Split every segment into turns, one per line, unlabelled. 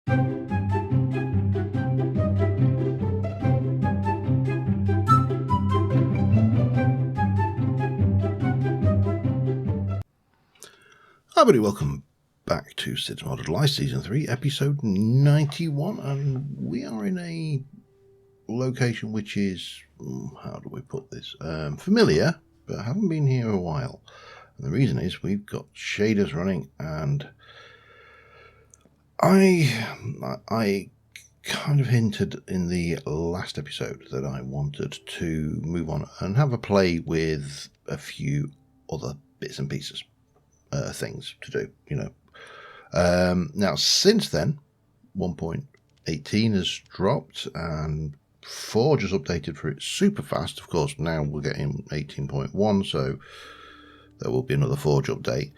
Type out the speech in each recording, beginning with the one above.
Hi everybody, welcome back to Cids Modded Life Season 3, Episode 91, and we are in a location which is, how do we put this, familiar, but I haven't been here a while. And the reason is we've got shaders running, and I kind of hinted in the last episode that I wanted to move on and have a play with a few other bits and pieces. Things to do, you know. Now, since then, 1.18 has dropped, and 4 just updated for it super fast. Of course, now we're getting 18.1, so there will be another Forge update.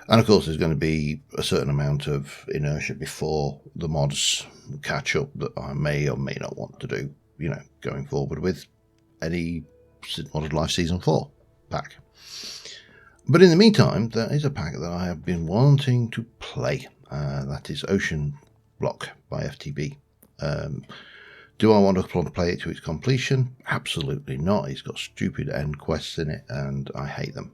And of course, there's going to be a certain amount of inertia before the mods catch up that I may or may not want to do, you know, going forward with any Cids Modded Life Season 4 pack. But in the meantime, there is a pack that I have been wanting to play. That is Ocean Block by FTB. Do I want to play it to its completion? Absolutely not. It's got stupid end quests in it, and I hate them.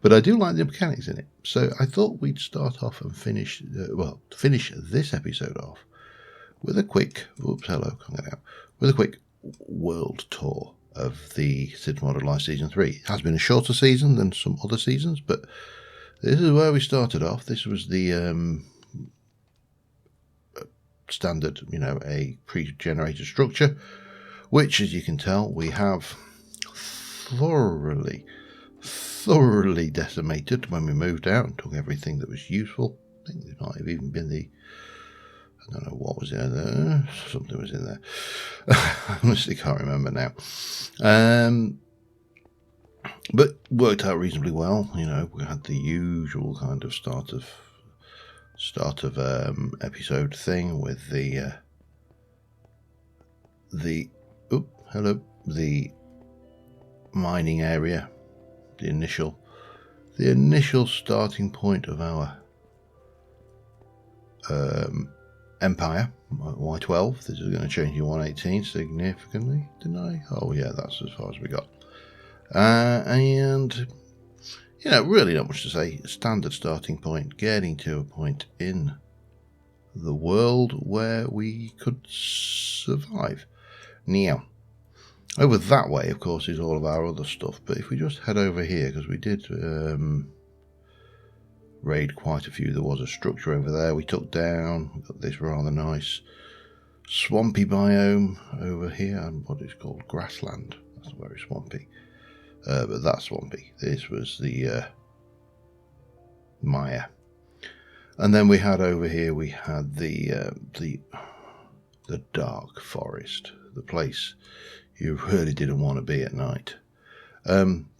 But I do like the mechanics in it. So I thought we'd start off and finish this episode off with a quick, with a quick world tour of the Cids Modded Life Season 3. It has been a shorter season than some other seasons, but this is where we started off. This was the standard, you know, a pre-generated structure, which, as you can tell, we have thoroughly decimated when we moved out and took everything that was useful. I think there might have even been I don't know what was in there. Something was in there. I honestly can't remember now. But worked out reasonably well. You know, we had the usual kind of start of episode thing with the mining area, the initial starting point of our Empire, Y12. This is going to change in 118 significantly, didn't I? Oh yeah, that's as far as we got. And, you know, really not much to say. Standard starting point, getting to a point in the world where we could survive. Now, over that way, of course, is all of our other stuff. But if we just head over here, because we did raid quite a few. There was a structure over there we took down. We've got this rather nice swampy biome over here, and what is called grassland. That's very swampy, but that's swampy. This was the Maya, and then we had over here we had the dark forest, the place you really didn't want to be at night.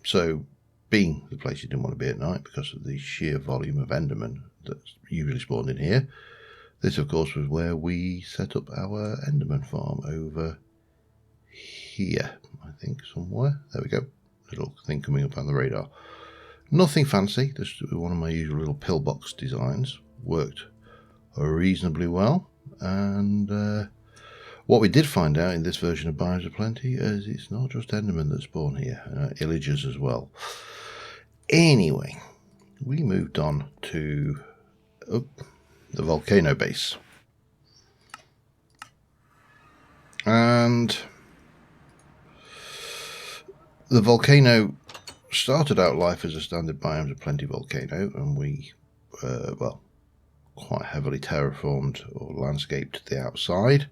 So being the place you didn't want to be at night because of the sheer volume of Enderman that's usually spawned in here. This, of course, was where we set up our Enderman Farm over here, I think, somewhere. There we go. Little thing coming up on the radar. Nothing fancy, just one of my usual little pillbox designs. Worked reasonably well. And what we did find out in this version of Biomes of Plenty is it's not just Enderman that spawn here, illagers as well. Anyway, we moved on to the Volcano Base. And the volcano started out life as a standard Biomes of Plenty volcano, and we, quite heavily terraformed or landscaped the outside.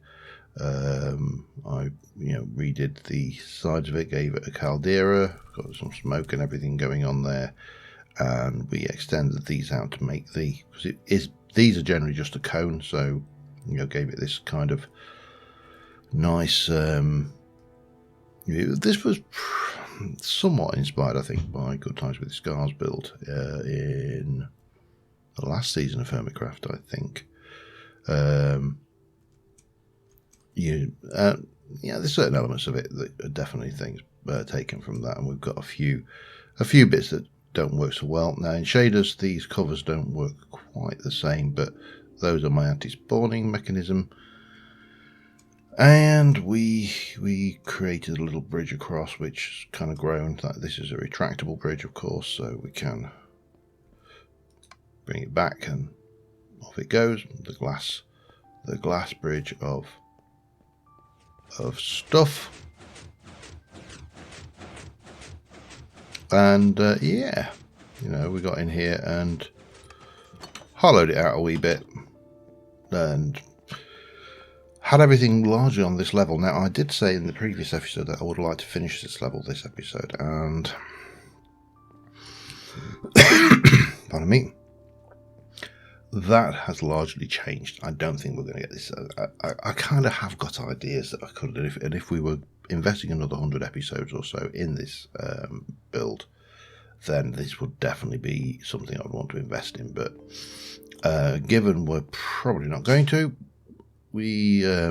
I redid the sides of it, gave it a caldera, got some smoke and everything going on there, and we extended these out to make because these are generally just a cone, so gave it this kind of nice. This was somewhat inspired, I think, by Good Times with the Scars build in the last season of Hermitcraft, I think. There's certain elements of it that are definitely things taken from that, and we've got a few bits that don't work so well. Now in shaders, these covers don't work quite the same, but those are my anti-spawning mechanism. And we created a little bridge across, which has kind of grown. This is a retractable bridge, of course, so we can bring it back and off it goes. The glass bridge of stuff. And yeah, you know, we got in here and hollowed it out a wee bit and had everything largely on this level. Now, I did say in the previous episode that I would like to finish this level this episode, and pardon me, that has largely changed. I don't think we're going to get this. I kind of have got ideas that I could, and if we were investing another 100 episodes or so in this build, then this would definitely be something I'd want to invest in. But given we're probably not going to, we got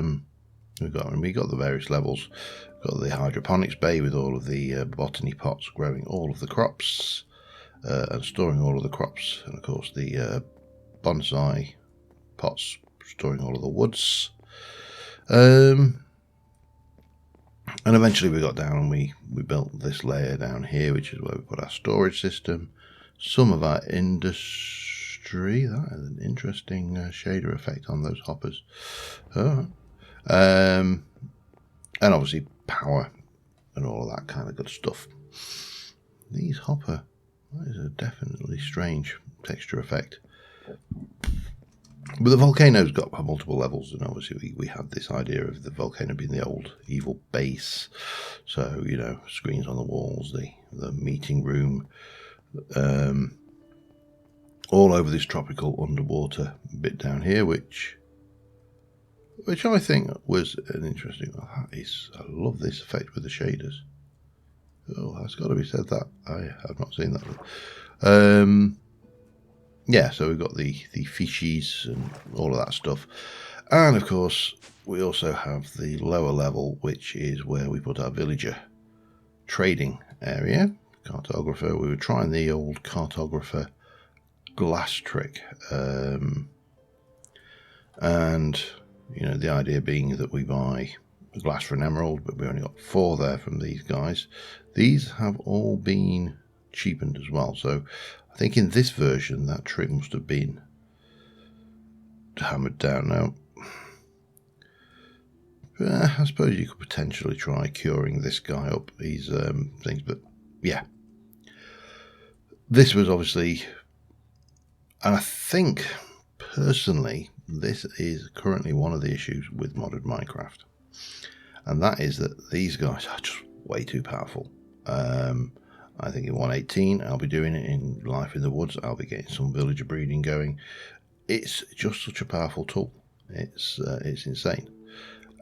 the various levels. We've got the Hydroponics Bay with all of the botany pots growing all of the crops and storing all of the crops, and of course the bonsai pots storing all of the woods. And eventually we got down and we built this layer down here, which is where we put our storage system, some of our industry. That has an interesting shader effect on those hoppers. And obviously power and all of that kind of good stuff. These hopper, that is a definitely strange texture effect. But the volcano's got multiple levels, and obviously we had this idea of the volcano being the old evil base. So, you know, screens on the walls, the meeting room, all over this tropical underwater bit down here, which I think was an interesting. I love this effect with the shaders. Oh, that's got to be said. That I have not seen that. Yeah, so we've got the fishies and all of that stuff, and of course we also have the lower level, which is where we put our villager trading area, cartographer. We were trying the old cartographer glass trick, and you know, the idea being that we buy the glass for an emerald, but we only got 4 there from these guys. These have all been cheapened as well, so I think in this version that trick must have been hammered down. Now I suppose you could potentially try curing this guy up, these things, but yeah, this was obviously. And I think, personally, this is currently one of the issues with modded Minecraft. And that is that these guys are just way too powerful. I think in 1.18, I'll be doing it in Life in the Woods. I'll be getting some villager breeding going. It's just such a powerful tool. It's insane.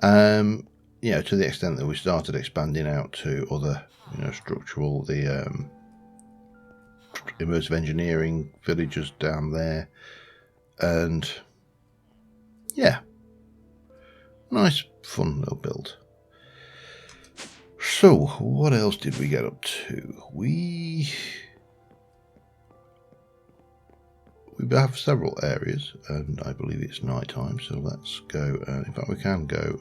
You know, to the extent that we started expanding out to other, you know, structural, immersive engineering villagers down there, and yeah, nice fun little build. So what else did we get up to? We have several areas, and I believe it's night time, so let's go. In fact, we can go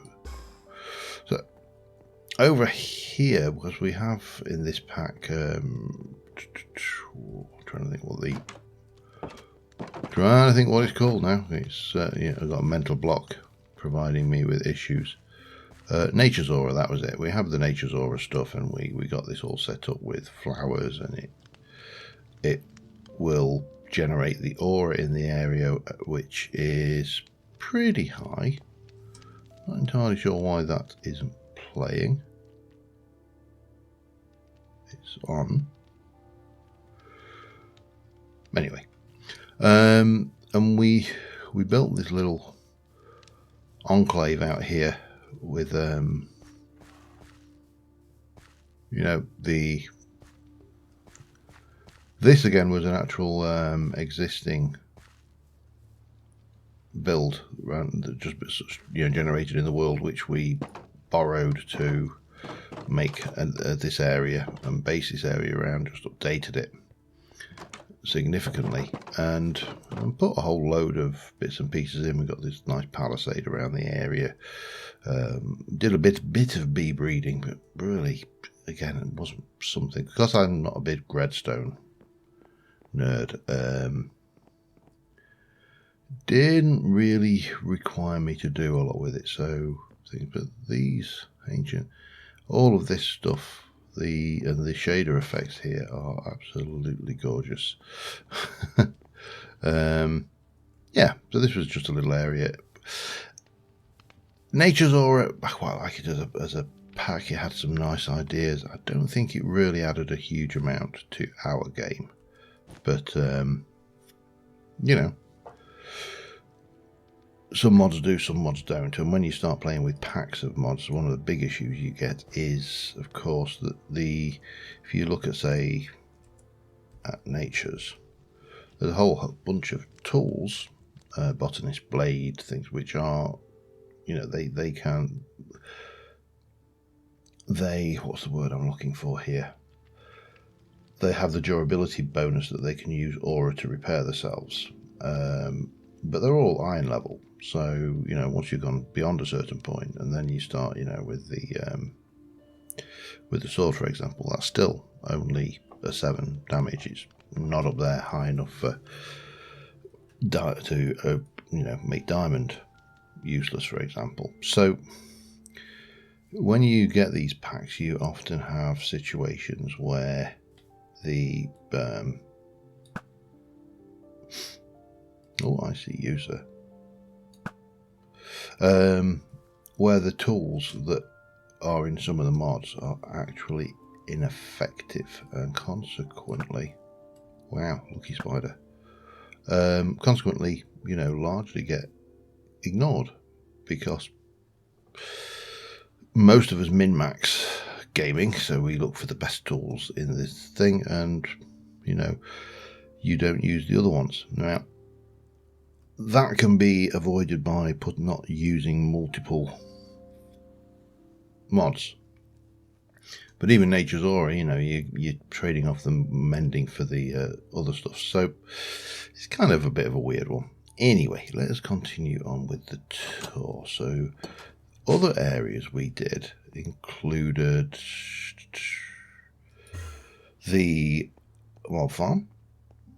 so over here, because we have in this pack trying to think what it's called now. It's yeah, I've got a mental block providing me with issues. Nature's Aura, that was it. We have the Nature's Aura stuff, and we got this all set up with flowers, and it will generate the aura in the area, which is pretty high. Not entirely sure why that isn't playing. It's on. Anyway, and we built this little enclave out here with you know, this again was an actual existing build that just, you know, generated in the world, which we borrowed to make this area and base this area around, just updated it. significantly, and put a whole load of bits and pieces in. We've got this nice palisade around the area. Did a bit of bee breeding, but really, again, it wasn't something, because I'm not a big redstone nerd. Didn't really require me to do a lot with it. So things, but these ancient, all of this stuff, the shader effects here are absolutely gorgeous. Yeah, so this was just a little area. Nature's Aura, I quite like it as a pack. It had some nice ideas. I don't think it really added a huge amount to our game, but you know, some mods do, some mods don't. And when you start playing with packs of mods, one of the big issues you get is, of course, that if you look at, say, at Nature's, there's a whole bunch of tools, botanist blade, things which are, you know, what's the word I'm looking for here? They have the durability bonus that they can use aura to repair themselves. But they're all iron level. So, you know, once you've gone beyond a certain point, and then you start, you know, with the sword, for example, that's still only a 7 damage. It's not up there high enough for to you know, make diamond useless, for example. So when you get these packs, you often have situations where the oh, I see user. Where the tools that are in some of the mods are actually ineffective, and consequently, wow, lucky spider. Consequently, you know, largely get ignored, because most of us min-max gaming, so we look for the best tools in this thing, and, you know, you don't use the other ones. Now, that can be avoided by not using multiple mods. But even Nature's Aura, you know, you're trading off the mending for the other stuff. So it's kind of a bit of a weird one. Anyway, let us continue on with the tour. So other areas we did included the mob farm,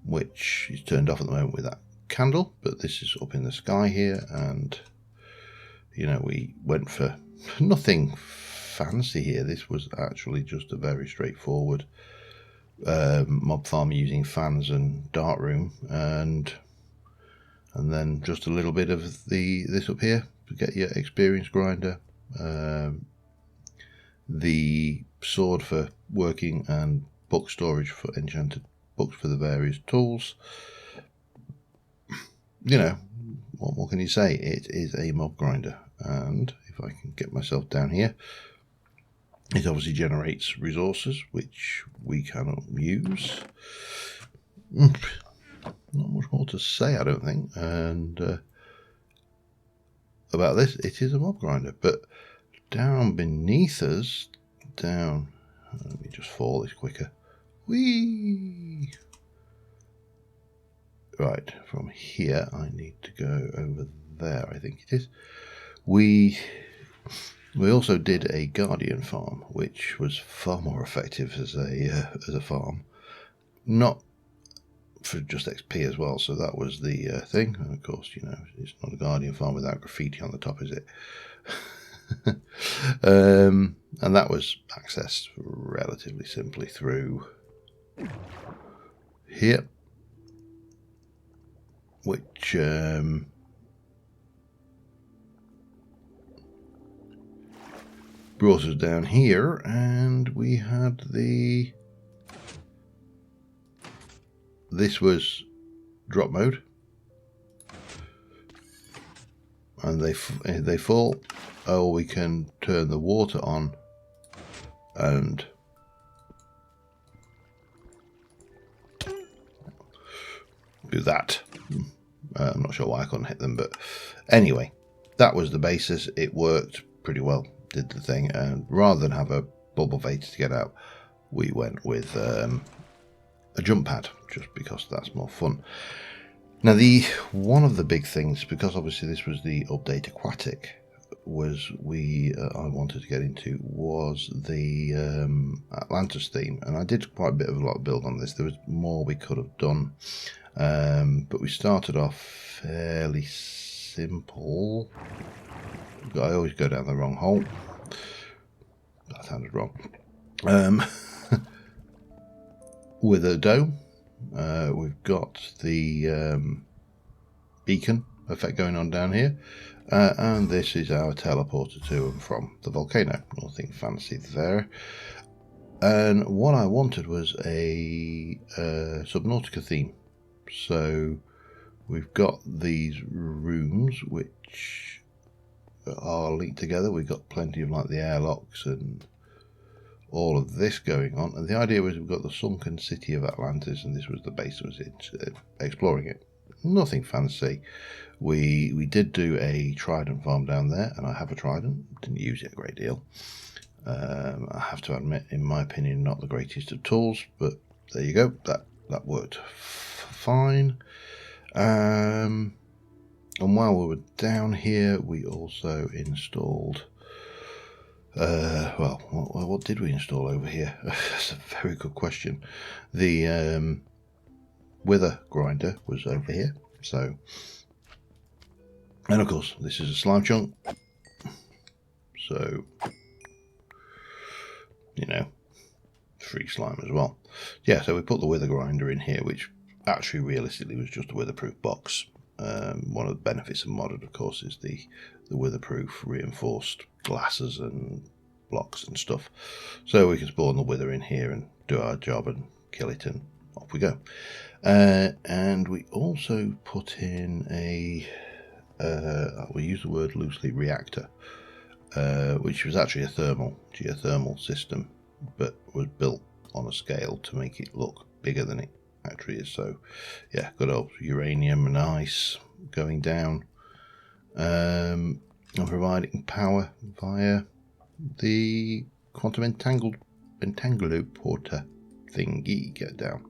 which is turned off at the moment with that candle, but this is up in the sky here, and you know, we went for nothing fancy here. This was actually just a very straightforward mob farm using fans and dark room, and then just a little bit of this up here to get your experience grinder, the sword for working, and book storage for enchanted books for the various tools. You know, what more can you say? It is a mob grinder, and if I can get myself down here, it obviously generates resources which we cannot use. Not much more to say, I don't think. And about this, it is a mob grinder. But down beneath us, let me just fall this quicker. Whee! Right, from here I need to go over there, I think it is. We also did a guardian farm, which was far more effective as a farm. Not for just XP as well, so that was the thing. And of course, you know, it's not a guardian farm without graffiti on the top, is it? And that was accessed relatively simply through here, which brought us down here, and we had this was drop mode, and they fall. Oh, we can turn the water on and do that. I'm not sure why I couldn't hit them, but anyway, that was the basis. It worked pretty well, did the thing, and rather than have a bubble vator to get out, we went with a jump pad, just because that's more fun. Now, one of the big things, because obviously this was the update aquatic, was I wanted to get into was the Atlantis theme, and I did quite a bit of a lot of build on this. There was more we could have done, but we started off fairly simple. I always go down the wrong hole. That sounded wrong. With a dome, we've got the beacon effect going on down here, and this is our teleporter to and from the volcano. Nothing fancy there. And what I wanted was a Subnautica theme. So we've got these rooms which are linked together. We've got plenty of like the airlocks and all of this going on. And the idea was we've got the sunken city of Atlantis, and this was the base that was exploring it. Nothing fancy. We did do a trident farm down there, and I have a trident. Didn't use it a great deal. I have to admit, in my opinion, not the greatest of tools, but there you go. That worked fine. And while we were down here, we also installed. Well, what did we install over here? That's a very good question. The wither grinder was over here. So, and of course, this is a slime chunk. So, you know, free slime as well. Yeah, so we put the wither grinder in here, which actually realistically was just a witherproof box. One of the benefits of modded, of course, is the witherproof reinforced glasses and blocks and stuff. So we can spawn the wither in here and do our job and kill it, and off we go. And we also put in a, we use the word loosely, reactor, which was actually a geothermal system, but was built on a scale to make it look bigger than it actually is. So yeah, good old uranium and ice going down, and providing power via the quantum entangler thingy. Get down.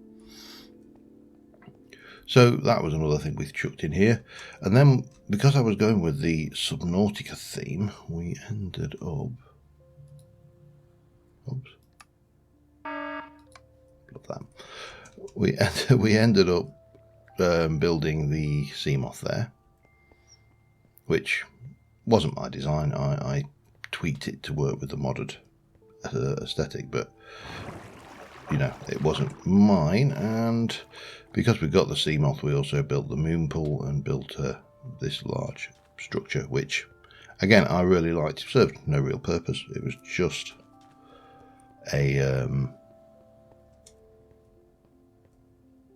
So that was another thing we chucked in here. And then, because I was going with the Subnautica theme, we ended up... Oops. Love that. We ended up building the Seamoth there, which wasn't my design. I tweaked it to work with the modded aesthetic, but you know, it wasn't mine. And because we got the Seamoth, we also built the moon pool and built this large structure, which again I really liked. It served no real purpose. It was just a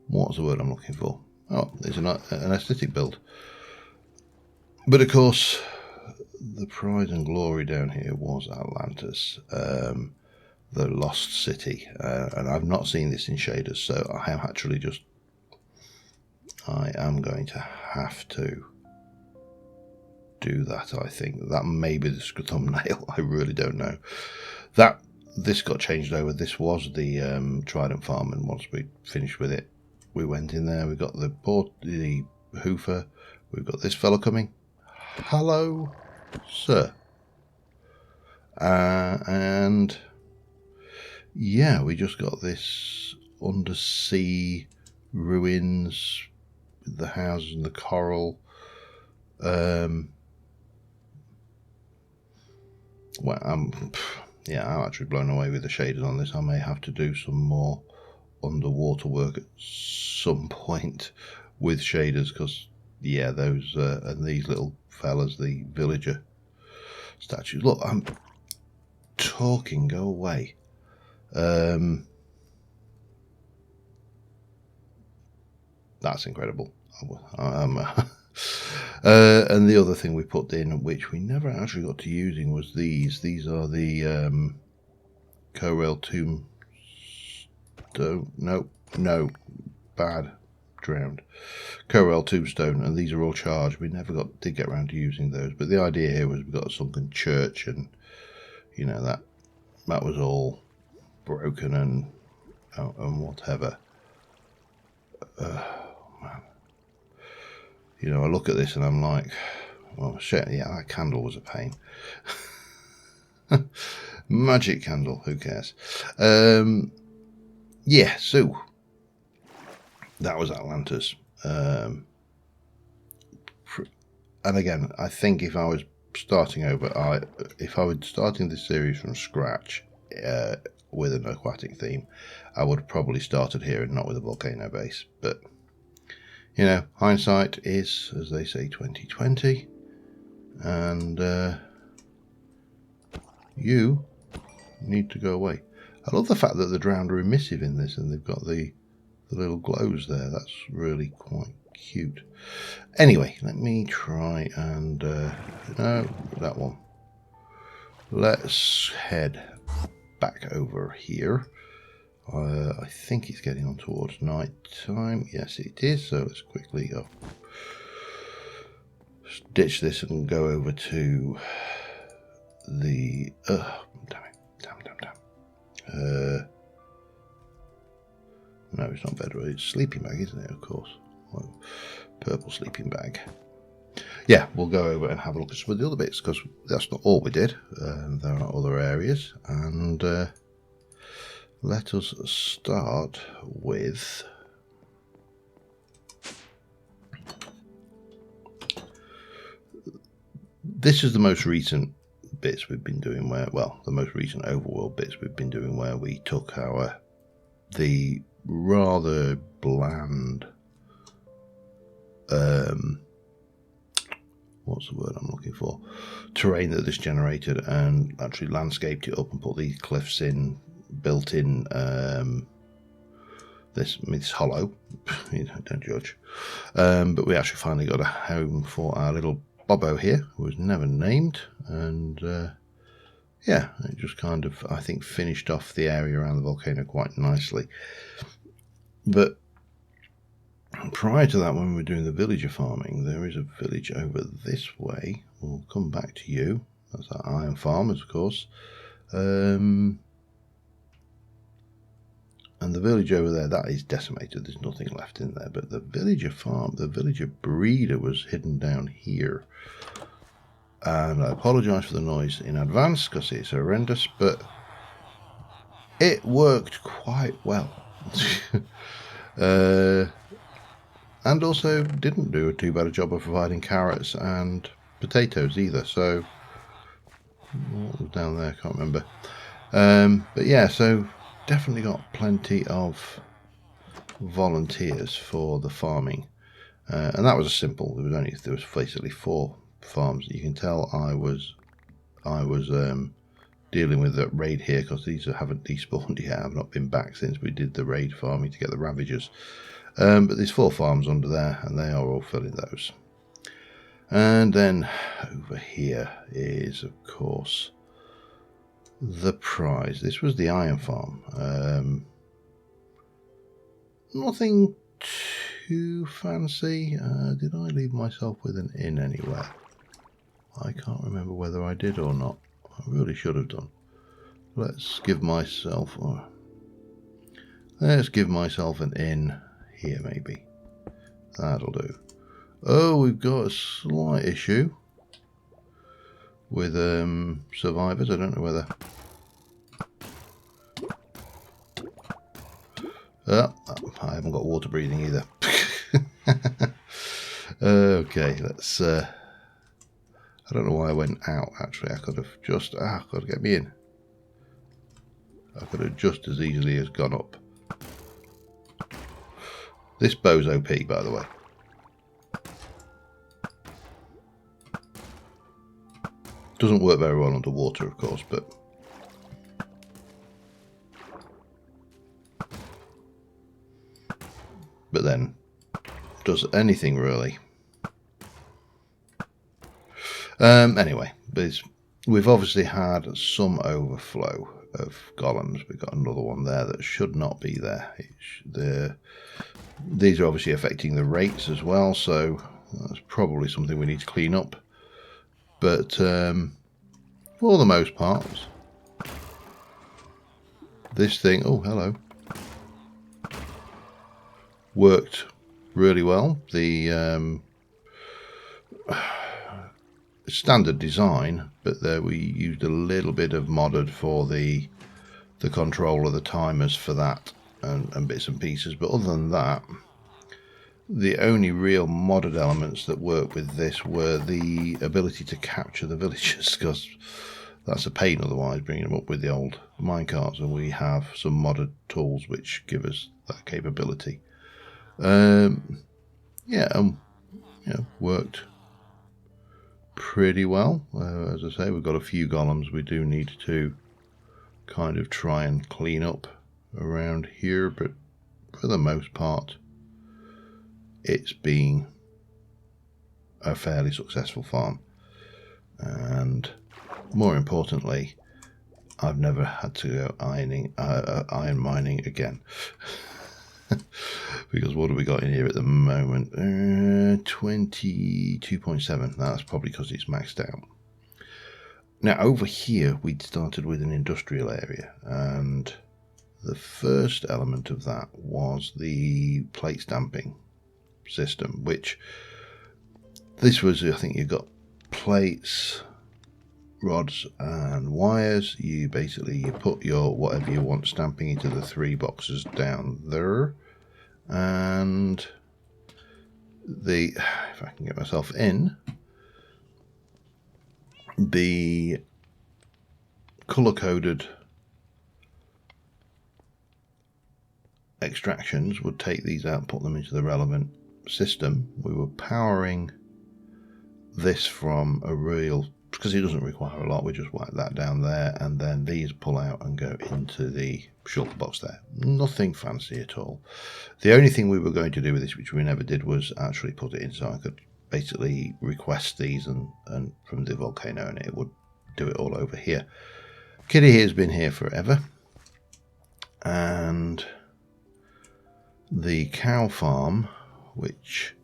what's the word I'm looking for? Oh, it's an aesthetic build. But of course, the pride and glory down here was Atlantis, the lost city, and I've not seen this in shaders, so I am actually I am going to have to do that. I think that may be the thumbnail. I really don't know. This got changed over. This was the trident farm, and once we finished with it, we went in there. We got the hoofer. We've got this fella coming. Hello, sir. And yeah, we just got this undersea ruins with the houses and the coral. Well, I'm actually blown away with the shaders on this. I may have to do some more underwater work at some point with shaders, because yeah, those and these little fellas, the villager statues. Look, I'm talking. Go away. That's incredible. And the other thing we put in, which we never actually got to using, was these. These are the Corail Tombstone. No, bad, drowned. Corail Tombstone, and these are all charged. We never did get around to using those. But the idea here was we got a sunken church, and you know that was all broken and whatever. Man. You know, I look at this and I'm like, well, shit, yeah, that candle was a pain. Magic candle, who cares? Yeah, so that was Atlantis. And again, I think if I was starting over, if I was starting this series from scratch with an aquatic theme, I would have probably started here and not with a volcano base. But you know, hindsight is, as they say, 2020, and you need to go away. I love the fact that the drowned are emissive in this, and they've got the little glows there. That's really quite cute. Anyway, let me try and no, that one. Let's head back over here. I think it's getting on towards night time. Yes, it is. So let's quickly go. Ditch this and go over to the. Damn it! Damn. No, it's not bedroom. It's sleeping bag, isn't it? Of course. Well, purple sleeping bag. Yeah, we'll go over and have a look at some of the other bits, because that's not all we did. There are other areas, and let us start with this is the most recent bits we've been doing where, well, the most recent overworld bits we've been doing where we took the rather bland what's the word I'm looking for, terrain that this generated, and actually landscaped it up and put these cliffs in, built in it's hollow, you know, don't judge, but we actually finally got a home for our little Bobbo here, who was never named, and yeah, it just kind of, I think, finished off the area around the volcano quite nicely. But prior to that, when we were doing the villager farming, there is a village over this way. We'll come back to you. That's our iron farmers, of course. And the village over there, that is decimated. There's nothing left in there. But the villager farm, the villager breeder was hidden down here. And I apologise for the noise in advance because it's horrendous, but it worked quite well. And also didn't do too bad a job of providing carrots and potatoes either. So what was down there? I can't remember. But yeah, so definitely got plenty of volunteers for the farming, and that was a simple. There was basically 4 farms. You can tell I was dealing with the raid here because these haven't despawned yet. I've not been back since we did the raid farming to get the ravagers. But there's 4 farms under there, and they are all filling those. And then over here is, of course, the prize. This was the iron farm. Nothing too fancy. Did I leave myself with an inn anywhere? I can't remember whether I did or not. I really should have done. Let's give myself an inn here, maybe. That'll do. Oh, we've got a slight issue with survivors. I don't know whether. I haven't got water breathing either. Okay, let's. I don't know why I went out. Actually, I could have just. Got to get me in. I could have just as easily as gone up. This bow's OP, by the way. Doesn't work very well underwater, of course, but then does anything really. Anyway, we've obviously had some overflow of golems. We've got another one there that should not be there. These are obviously affecting the rates as well, so that's probably something we need to clean up. But for the most part, this thing... Oh, hello. worked really well. The standard design, but there we used a little bit of modded for the control of the timers for that, and bits and pieces. But other than that, the only real modded elements that work with this were the ability to capture the villagers, because that's a pain otherwise bringing them up with the old minecarts, and we have some modded tools which give us that capability. Worked pretty well. As I say, we've got a few golems we do need to kind of try and clean up around here, but for the most part it's been a fairly successful farm, and more importantly, I've never had to go iron mining again. Because what have we got in here at the moment? 22.7. That's probably because it's maxed out. Now over here we'd started with an industrial area, and the first element of that was the plate stamping system, which this was, I think you've got plates, rods and wires. You put your whatever you want stamping into the 3 boxes down there, and if I can get myself in, the color-coded extractions would take these out, put them into the relevant system. We were powering this from a real, because it doesn't require a lot, we just whack that down there, and then these pull out and go into the shulker box there. Nothing fancy at all. The only thing we were going to do with this, which we never did, was actually put it in so I could basically request these and from the volcano, and it would do it all over here. Kitty here has been here forever, and the cow farm, which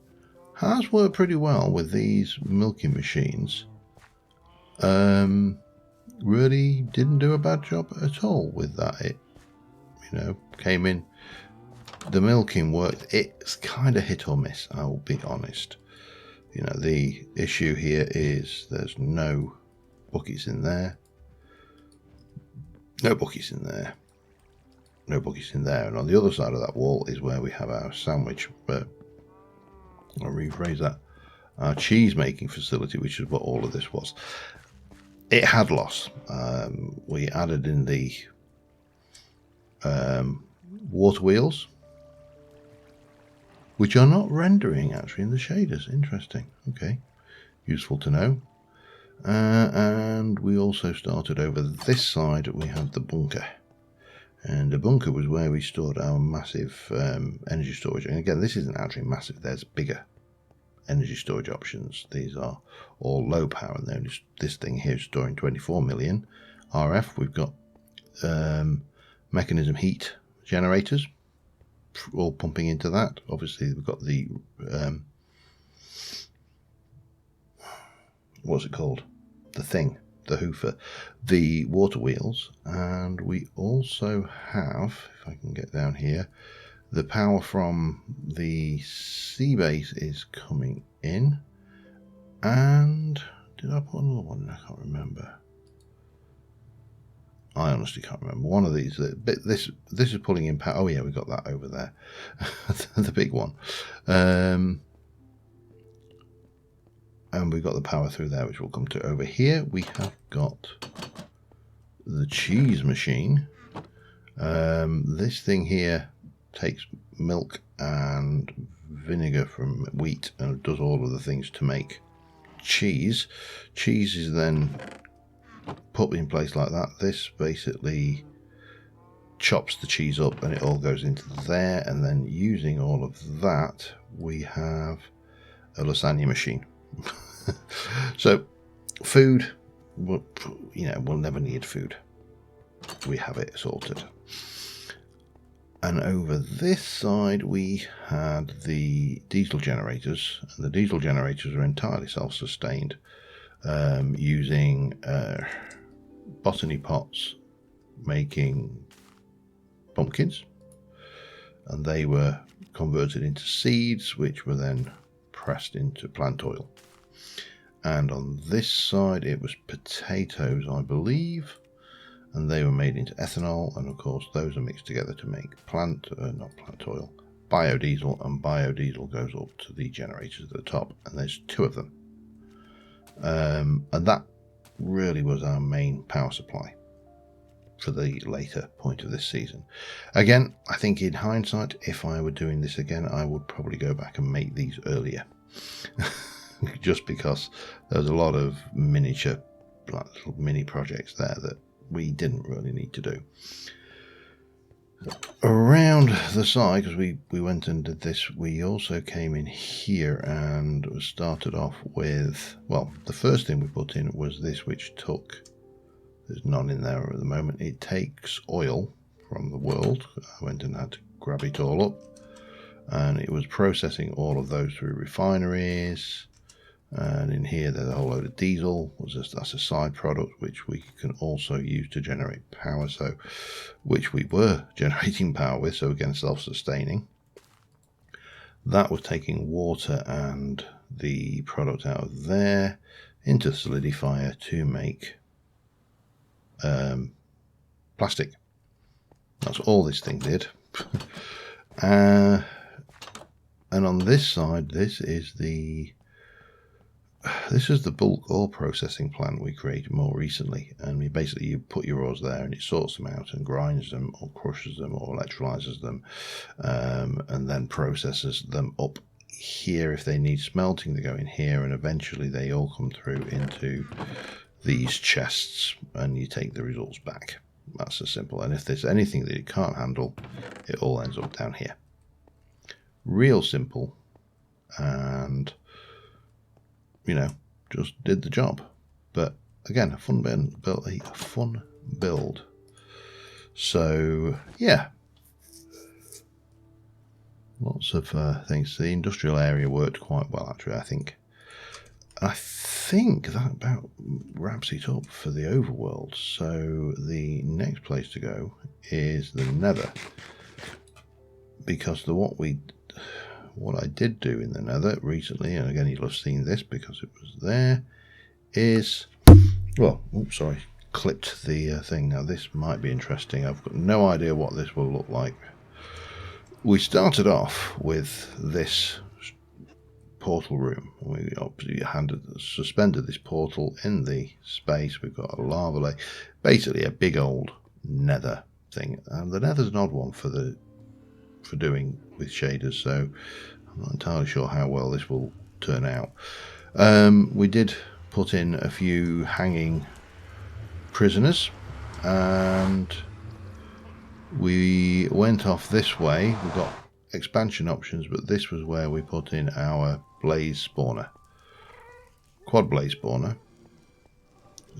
has worked pretty well with these milking machines, really didn't do a bad job at all with that. It, came in, the milking worked. It's kind of hit or miss, I will be honest. The issue here is there's no buckets in there, no buckets in there, no buckets in there, and on the other side of that wall is where we have our sandwich, but I'll rephrase that, our cheese making facility, which is what all of this was. It had loss. We added in the water wheels, which are not rendering actually in the shaders. Interesting. Okay, useful to know. And we also started over this side. We have the bunker, and the bunker was where we stored our massive energy storage. And again, this isn't actually massive. There's bigger energy storage options. These are all low power, and then this thing here is storing 24 million RF. We've got mechanism heat generators all pumping into that. Obviously we've got the what's it called, the hoofer, the water wheels, and we also have, if I can get down here, the power from the sea base is coming in. And did I put another one? I can't remember. I honestly can't remember. One of these, this is pulling in power. Oh yeah, we got that over there, the big one. And we've got the power through there, which we'll come to. Over here we have got the cheese machine. This thing here takes milk and vinegar from wheat and does all of the things to make cheese. Cheese is then put in place like that. This basically chops the cheese up and it all goes into there, and then using all of that we have a lasagna machine. So food, we'll never need food. We have it sorted. And over this side we had the diesel generators, and the diesel generators are entirely self-sustained, using botany pots making pumpkins, and they were converted into seeds, which were then pressed into plant oil. And on this side it was potatoes, I believe, and they were made into ethanol, and of course those are mixed together to make not plant oil, biodiesel, and biodiesel goes up to the generators at the top, and there's 2 of them. And that really was our main power supply for the later point of this season. Again, I think in hindsight, if I were doing this again, I would probably go back and make these earlier. Just because there's a lot of miniature, little mini projects there that we didn't really need to do. Around the side, because we went and did this, we also came in here and started off with, well, the first thing we put in was this, which took, there's none in there at the moment, it takes oil from the world. I went and had to grab it all up, and it was processing all of those through refineries. And in here there's a whole load of diesel. That's a side product which we can also use to generate power, so which we were generating power with, so again self-sustaining. That was taking water and the product out of there into solidifier to make plastic. That's all this thing did. And on this side, this is the bulk ore processing plant we created more recently, and you put your ores there and it sorts them out and grinds them or crushes them or electrolyzes them, and then processes them up here. If they need smelting, they go in here, and eventually they all come through into these chests and you take the results back. That's as simple. And if there's anything that it can't handle, it all ends up down here. Real simple, and just did the job. But again, a fun build. So yeah, lots of things. The industrial area worked quite well, actually. I think that about wraps it up for the overworld. So the next place to go is the Nether, because what I did do in the Nether recently, and again you'll have seen this because it was there, is, well, oops, sorry, clipped the thing. Now this might be interesting. I've got no idea what this will look like. We started off with this portal room. We obviously suspended this portal in the space. We've got a lava lake, basically a big old Nether thing. And the Nether's an odd one for doing with shaders, so I'm not entirely sure how well this will turn out. We did put in a few hanging prisoners, and we went off this way. We've got expansion options, but this was where we put in our blaze spawner, quad blaze spawner.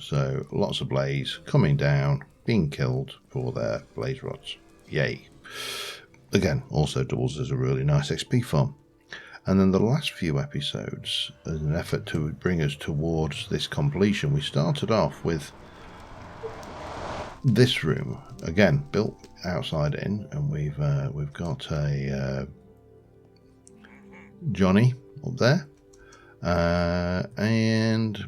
So lots of blaze coming down, being killed for their blaze rods. Yay. Again, also doubles as a really nice XP farm. And then the last few episodes, as an effort to bring us towards this completion, we started off with this room, again built outside in, and we've got a Johnny up there, and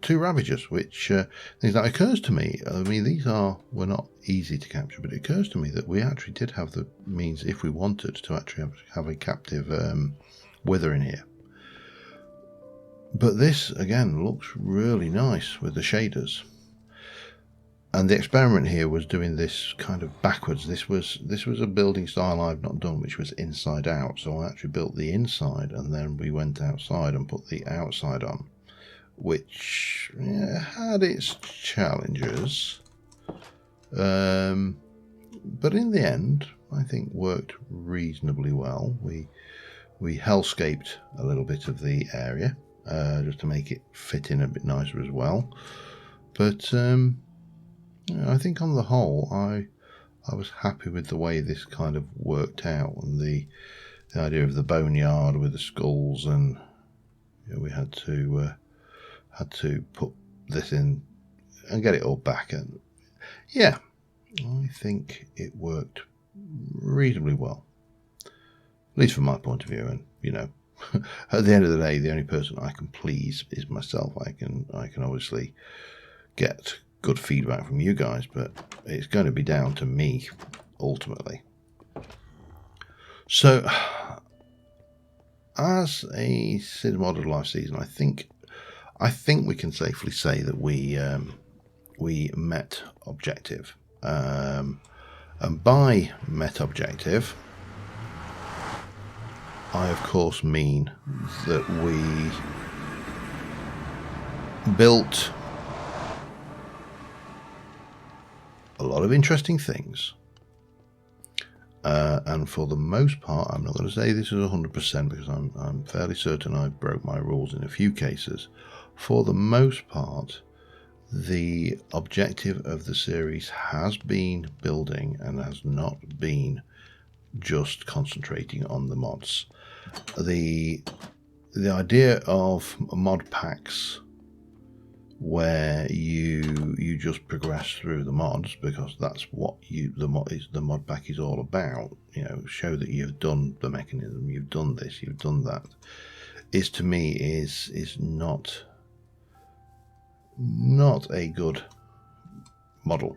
2 Ravagers, which things that occurs to me, I mean, were not easy to capture, but it occurs to me that we actually did have the means, if we wanted, to actually have a captive Wither in here. But this again looks really nice with the shaders. And the experiment here was doing this kind of backwards. This was a building style I've not done, which was inside out. So I actually built the inside, and then we went outside and put the outside on, which had its challenges. But in the end, I think worked reasonably well. We hellscaped a little bit of the area just to make it fit in a bit nicer as well. But I think on the whole, I was happy with the way this kind of worked out, and the idea of the boneyard with the skulls, and we had to put this in and get it all back. And yeah, I think it worked reasonably well, at least from my point of view. And you know, at the end of the day, the only person I can please is myself. I can obviously get good feedback from you guys, but it's going to be down to me ultimately. So, as a Cids modded live season, I think we can safely say that we met objective, and by met objective, I of course mean that we built a lot of interesting things. And for the most part, I'm not going to say this is 100% because I'm fairly certain I broke my rules in a few cases. For the most part, the objective of the series has been building and has not been just concentrating on the mods. The idea of mod packs where you just progress through the mods, because that's what the mod pack is all about. You know, show that you've done the mechanism, you've done this, you've done that. Is to me is not a good model.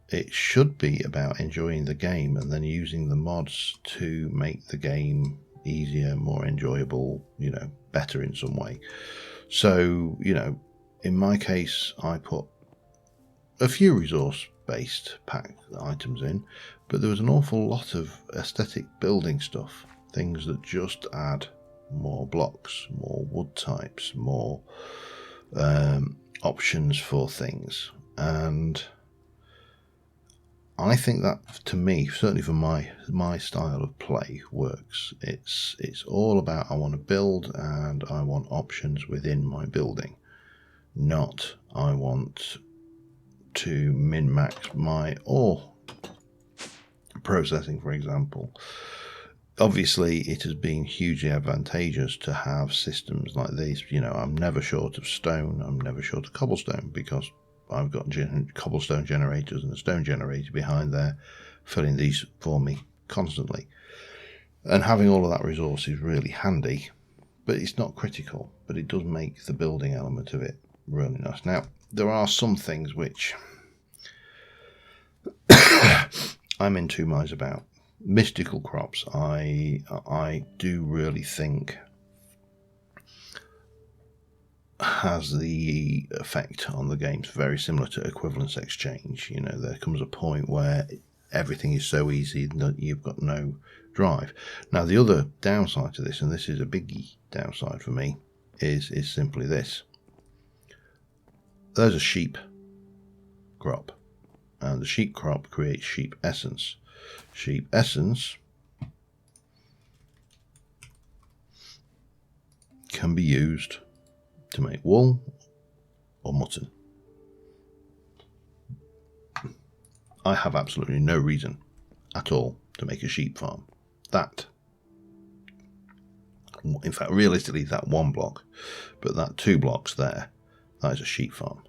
It should be about enjoying the game and then using the mods to make the game easier, more enjoyable, you know, better in some way. So, you know, in my case, I put a few resource-based pack items in, but there was an awful lot of aesthetic building stuff, things that just add more blocks, more wood types, more options for things. And I think that, to me, certainly for my style of play, works. It's all about, I want to build and I want options within my building. Not I want to min-max my ore processing, for example. Obviously, it has been hugely advantageous to have systems like these. You know, I'm never short of stone, I'm never short of cobblestone, because I've got cobblestone generators and a stone generator behind there filling these for me constantly. And having all of that resource is really handy, but it's not critical, but it does make the building element of it really nice. Now, there are some things which I'm in two minds about. Mystical crops, I do really think has the effect on the games very similar to equivalence exchange. You know, there comes a point where everything is so easy that you've got no drive. Now, the other downside to this, and this is a biggie downside for me, is simply this. There's a sheep crop, and the sheep crop creates sheep essence. Sheep essence can be used to make wool or mutton. I have absolutely no reason at all to make a sheep farm. That, in fact, realistically, that one block, but that 2 blocks there, that is a sheep farm.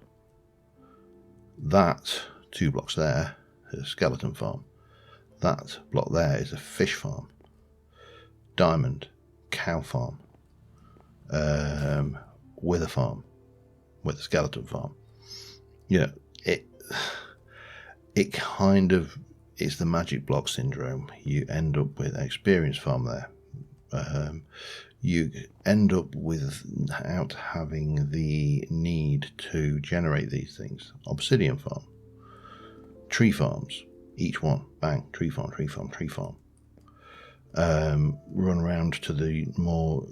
That 2 blocks there is a skeleton farm. That block there is a fish farm. Diamond, cow farm. Wither farm, with a skeleton farm. You know, it kind of, it's the magic block syndrome. You end up with experience farm there. You end up without having the need to generate these things. Obsidian farm, tree farms, each one, bang, tree farm, tree farm, tree farm. Run around to the more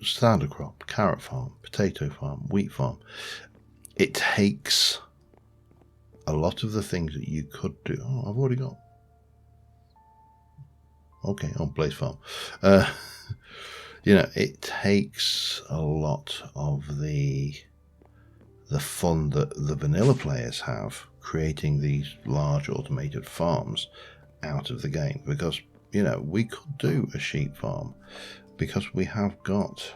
standard crop, carrot farm, potato farm, wheat farm. It takes a lot of the things that you could do. Oh, I've already got. Okay, on Blaze Farm. You know, it takes a lot of the fun that the vanilla players have creating these large automated farms out of the game, because, you know, we could do a sheep farm. Because we have got,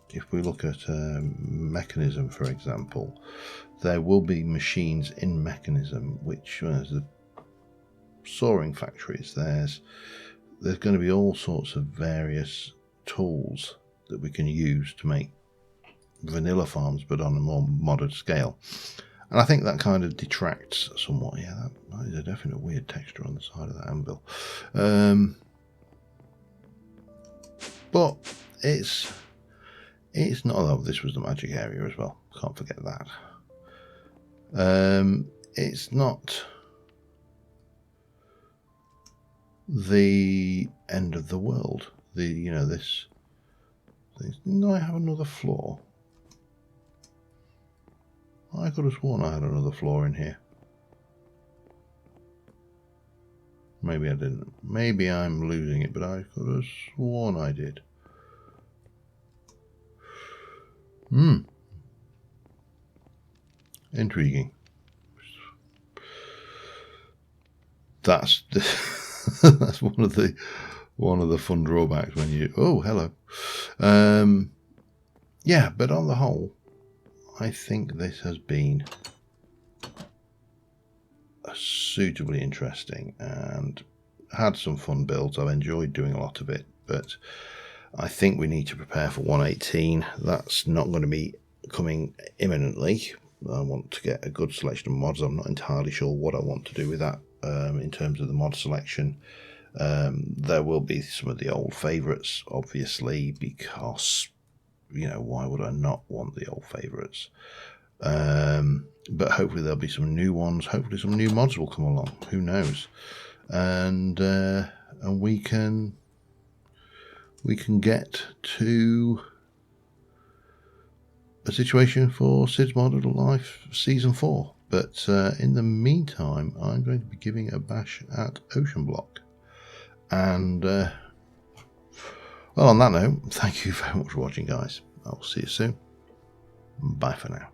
if we look at mechanism, for example, there will be machines in mechanism which, there's the soaring factories. There's going to be all sorts of various tools that we can use to make vanilla farms, but on a more modern scale. And I think that kind of detracts somewhat. Yeah, that is a definite weird texture on the side of that anvil. But it's not. Oh, this was the magic area as well. Can't forget that. It's not the end of the world. This thing. No, I have another floor. I could have sworn I had another floor in here. Maybe I didn't. Maybe I'm losing it, but I could have sworn I did. Intriguing. That's that's one of the fun drawbacks when you. Oh, hello. Yeah, but on the whole, I think this has been suitably interesting and had some fun builds. I've enjoyed doing a lot of it, but I think we need to prepare for 118. That's not going to be coming imminently. I want to get a good selection of mods. I'm not entirely sure what I want to do with that in terms of the mod selection. There will be some of the old favourites, obviously, because, why would I not want the old favourites? But hopefully there'll be some new ones. Hopefully some new mods will come along. Who knows? And we can get to a situation for Cids Modded Life Season 4. But in the meantime, I'm going to be giving a bash at Ocean Block. And, well, on that note, thank you very much for watching, guys. I'll see you soon. Bye for now.